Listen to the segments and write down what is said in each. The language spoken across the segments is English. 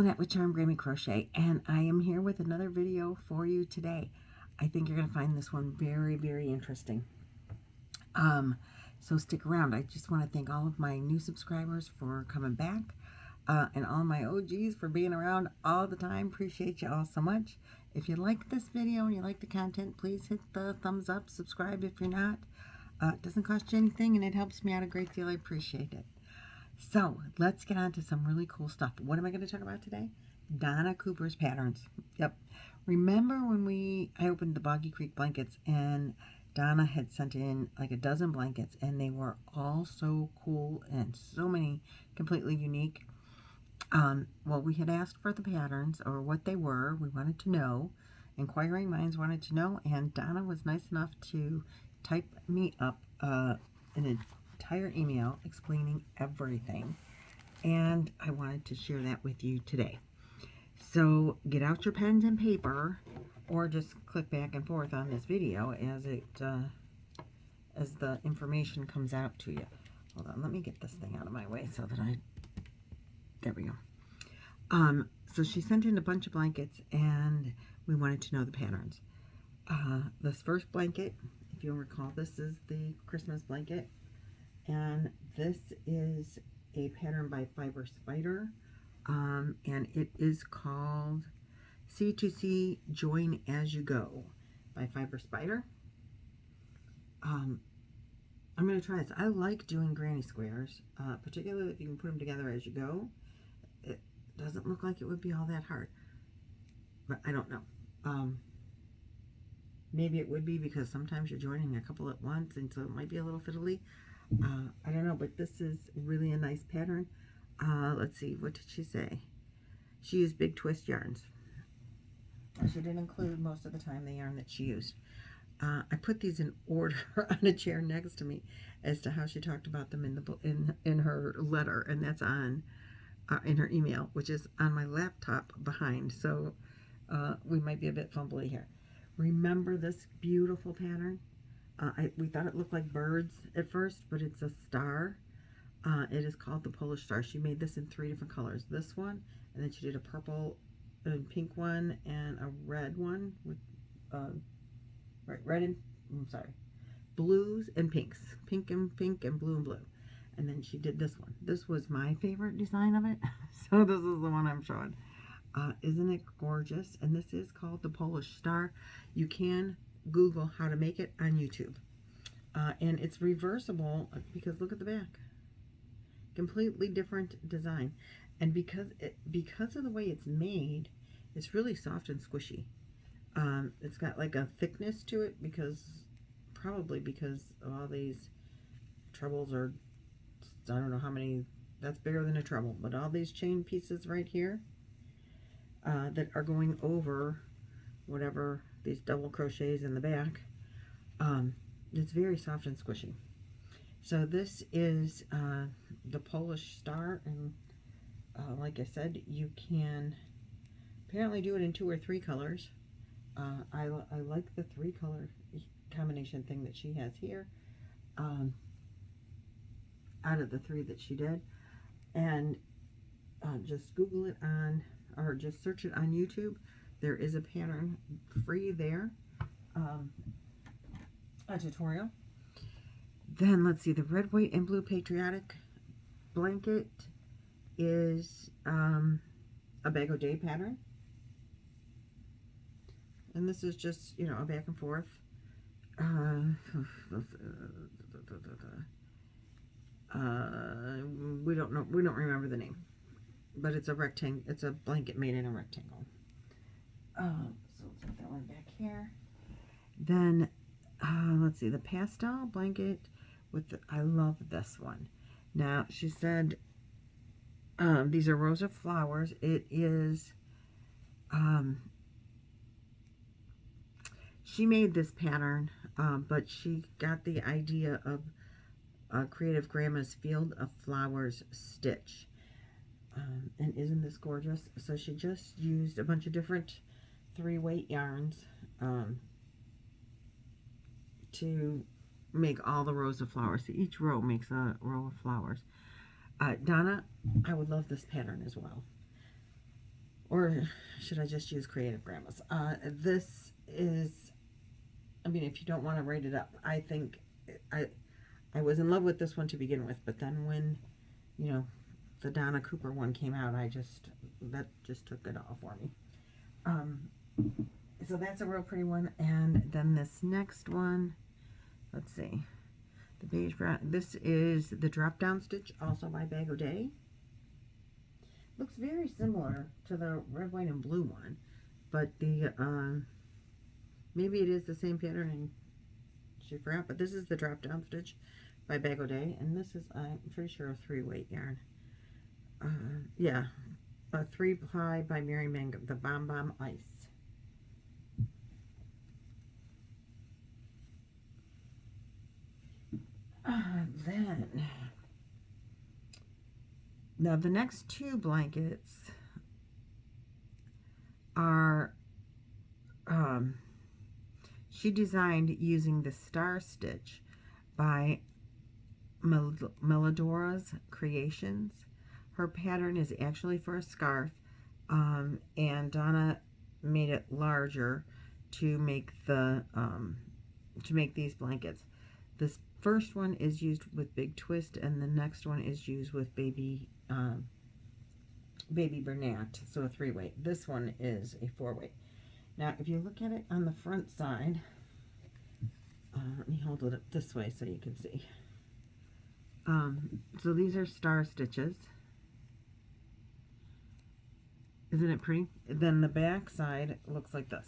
Lynette with Charm Grammy Crochet, and I am here with another video for you today. I think you're going to find this one very, very interesting. So stick around. I just want to thank all of my new subscribers for coming back, and all my OGs for being around all the time. Appreciate you all so much. If you like this video and you like the content, please hit the thumbs up, subscribe if you're not. It doesn't cost you anything, and it helps me out a great deal. I appreciate it. So let's get on to some really cool stuff. What am I going to talk about today? Donna Cooper's patterns. Yep. Remember when I opened the Boggy Creek blankets and Donna had sent in like a dozen blankets, and they were all so cool and so many completely unique. Well, we had asked for the patterns or what they were. We wanted to know. Inquiring minds wanted to know, and Donna was nice enough to type me up an entire email explaining everything, and I wanted to share that with you today. So get out your pens and paper, or just click back and forth on this video as the information comes out to you. Hold on, let me get this thing out of my way so that there we go. So she sent in a bunch of blankets, and we wanted to know the patterns. This first blanket, if you'll recall, this is the Christmas blanket. And this is a pattern by Fiber Spider, and it is called C2C Join As You Go by Fiber Spider. I'm going to try this. I like doing granny squares, particularly if you can put them together as you go. It doesn't look like it would be all that hard, but I don't know. Maybe it would be, because sometimes you're joining a couple at once, and so it might be a little fiddly. I don't know, but this is really a nice pattern. Let's see, what did she say? She used big twist yarns. She did include most of the time the yarn that she used. I put these in order on a chair next to me as to how she talked about them in her letter, and that's on in her email, which is on my laptop behind. So we might be a bit fumbly here. Remember this beautiful pattern? We thought it looked like birds at first, but it's a star. It is called the Polish Star. She made this in 3 different colors. This one, and then she did a purple and pink one, and a red one with blues and pinks, pink and blue and blue. And then she did this one. This was my favorite design of it, so this is the one I'm showing. Isn't it gorgeous? And this is called the Polish Star. You can Google how to make it on YouTube. And it's reversible, because look at the back. Completely different design. And because of the way it's made, it's really soft and squishy. It's got like a thickness to it, probably because all these trebles are, I don't know how many, that's bigger than a treble, but all these chain pieces right here that are going over whatever these double crochets in the back, it's very soft and squishy. So this is the Polish Star, and like I said, you can apparently do it in 2 or 3 colors. I like the 3 color combination thing that she has here, out of the 3 that she did. And just Google it or just search it on YouTube. There is a pattern free there, a tutorial. Then let's see, the red, white, and blue patriotic blanket is a bag o' day pattern. And this is just, you know, a back and forth. We don't remember the name, but it's a rectangle. It's a blanket made in a rectangle. So let's put that one back here. Then let's see, the pastel blanket with I love this one. Now she said these are rows of flowers. It is she made this pattern, but she got the idea of Creative Grandma's Field of Flowers stitch. And isn't this gorgeous? So she just used a bunch of different 3-weight yarns to make all the rows of flowers. So each row makes a row of flowers. Donna, I would love this pattern as well. or should I just use Creative Grandmas? This is, I mean, if you don't want to write it up, I think I was in love with this one to begin with, but then when, you know, the Donna Cooper one came out, that just took it all for me. So that's a real pretty one. And then this next one, let's see, the beige brown. This is the drop down stitch, also by Bag O' Day. Looks very similar to the red, white, and blue one, but the maybe it is the same pattern and she forgot. But this is the drop down stitch by Bag O' Day, and this is, I'm pretty sure, a 3-weight yarn. Yeah, a 3-ply by Mary Mango, the Bomb Bomb Ice. Then, now the next 2 blankets are, she designed using the Star Stitch by Melodora's Creations. Her pattern is actually for a scarf, and Donna made it larger to make the these blankets. This first one is used with Big Twist, and the next one is used with Baby Bernat, so a 3-weight. This one is a 4-weight. Now, if you look at it on the front side, let me hold it up this way so you can see. So these are star stitches. Isn't it pretty? Then the back side looks like this.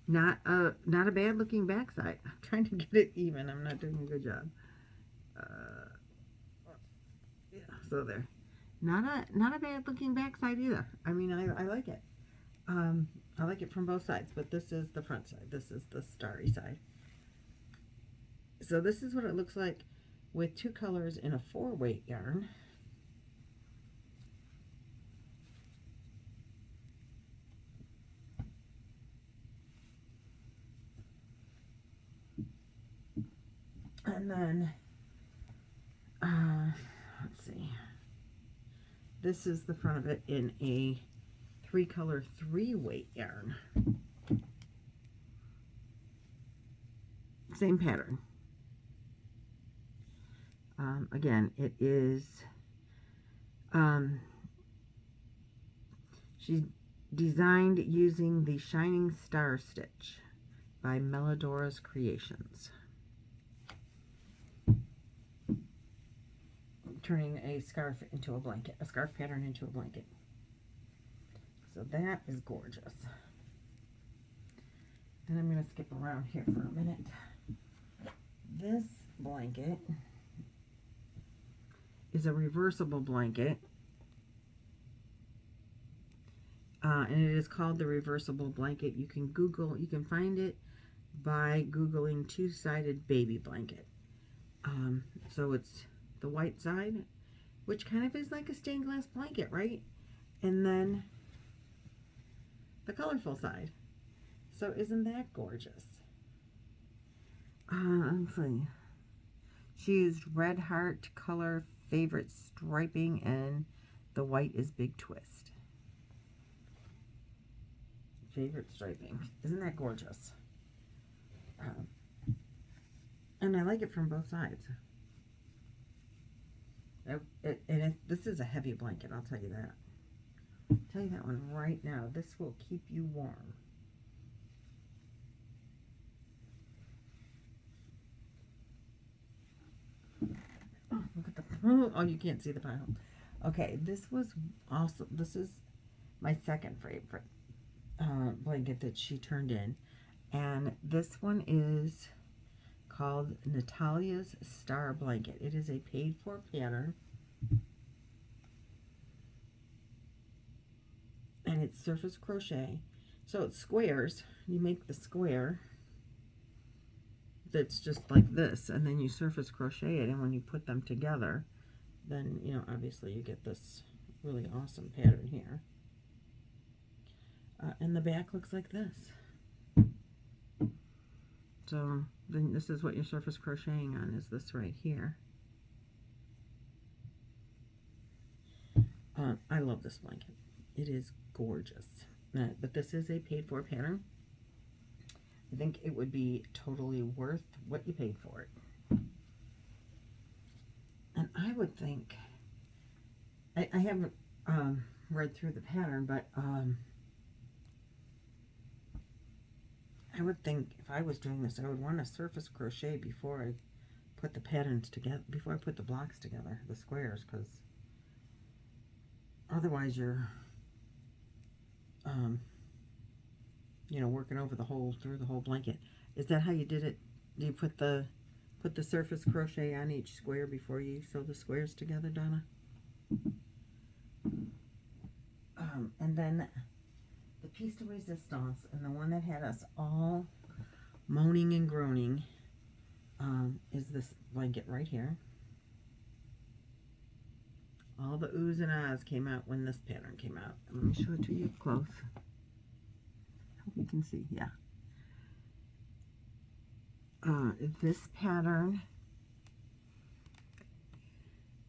Not a bad looking back side. I'm trying to get it even. I'm not doing a good job. Yeah, so there. Not a bad looking back side either. I mean, I like it. I like it from both sides, but this is the front side. This is the starry side. So this is what it looks like with 2 colors in a 4-weight yarn. And then, let's see, this is the front of it in a 3-color 3-weight yarn. Same pattern. Again, it is, she designed using the Shining Star Stitch by Melodora's Creations. Turning a scarf into a blanket, a scarf pattern into a blanket. So that is gorgeous. And I'm going to skip around here for a minute. This blanket is a reversible blanket. And it is called the Reversible Blanket. You can find it by Googling 2-sided baby blanket. So it's the white side, which kind of is like a stained glass blanket, right? And then the colorful side. So isn't that gorgeous? Let's see. She used red heart color favorite striping, and the white is Big Twist. Favorite striping. Isn't that gorgeous? And I like it from both sides. This is a heavy blanket, I'll tell you that. I'll tell you that one right now. This will keep you warm. Oh, look at the, oh, you can't see the pile. Okay, this is my second favorite blanket that she turned in. And this one is called Natalia's Star Blanket. It is a paid-for pattern. And it's surface crochet. So it's squares. You make the square that's just like this, and then you surface crochet it, and when you put them together, then, you know, obviously you get this really awesome pattern here. And the back looks like this. So then this is what you're surface crocheting on, is this right here. I love this blanket. It is gorgeous. But this is a paid for pattern. I think it would be totally worth what you paid for it. And I would think, I haven't read through the pattern, but I would think if I was doing this, I would want to surface crochet before I put the patterns together, before I put the blocks together, the squares, because otherwise you're, you know, working over the whole, through the whole blanket. Is that how you did it? Do you put the surface crochet on each square before you sew the squares together, Donna? And then the piece de resistance, and the one that had us all moaning and groaning, is this blanket right here. All the oohs and ahs came out when this pattern came out. Let me show it to you up close. Hope you can see, yeah. This pattern,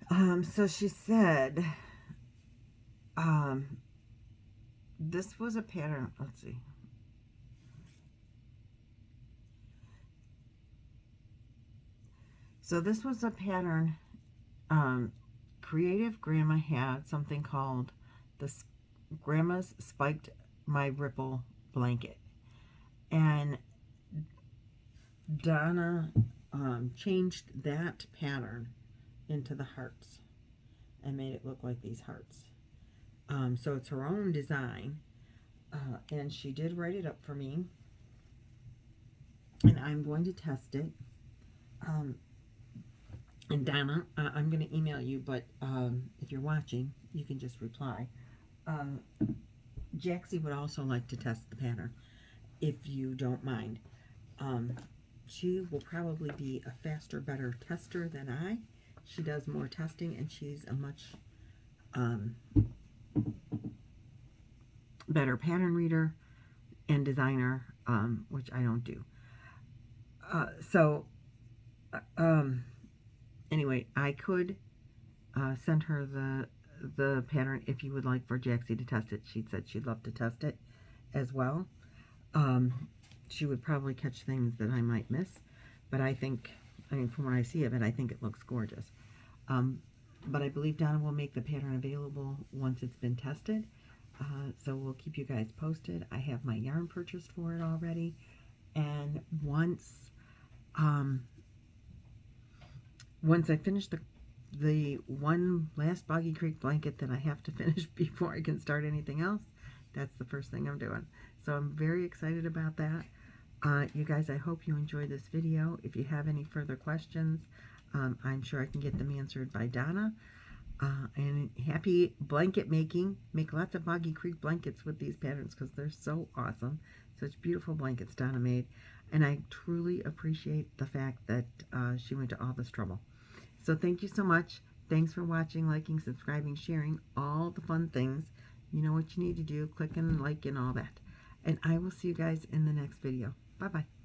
so she said, this was a pattern, let's see. So this was a pattern, Creative Grandma had something called the Grandma's Spiked My Ripple Blanket. And Donna changed that pattern into the hearts and made it look like these hearts. So it's her own design, and she did write it up for me, and I'm going to test it. And Donna, I'm going to email you, but if you're watching, you can just reply. Jaxie would also like to test the pattern, if you don't mind. She will probably be a faster, better tester than I. She does more testing, and she's a much better pattern reader and designer, which I don't do. Anyway, I could send her the pattern if you would like for Jaxie to test it. She said she'd love to test it as well. She would probably catch things that I might miss, but I think, I mean, from what I see of it, I think it looks gorgeous. But I believe Donna will make the pattern available once it's been tested. So we'll keep you guys posted. I have my yarn purchased for it already, and once I finish the one last Boggy Creek blanket that I have to finish before I can start anything else, that's the first thing I'm doing. So I'm very excited about that. You guys, I hope you enjoyed this video. If you have any further questions, I'm sure I can get them answered by Donna. And happy blanket making. Make lots of Boggy Creek blankets with these patterns because they're so awesome. Such beautiful blankets Donna made. And I truly appreciate the fact that she went to all this trouble. So thank you so much. Thanks for watching, liking, subscribing, sharing, all the fun things. You know what you need to do. Click and like and all that. And I will see you guys in the next video. Bye-bye.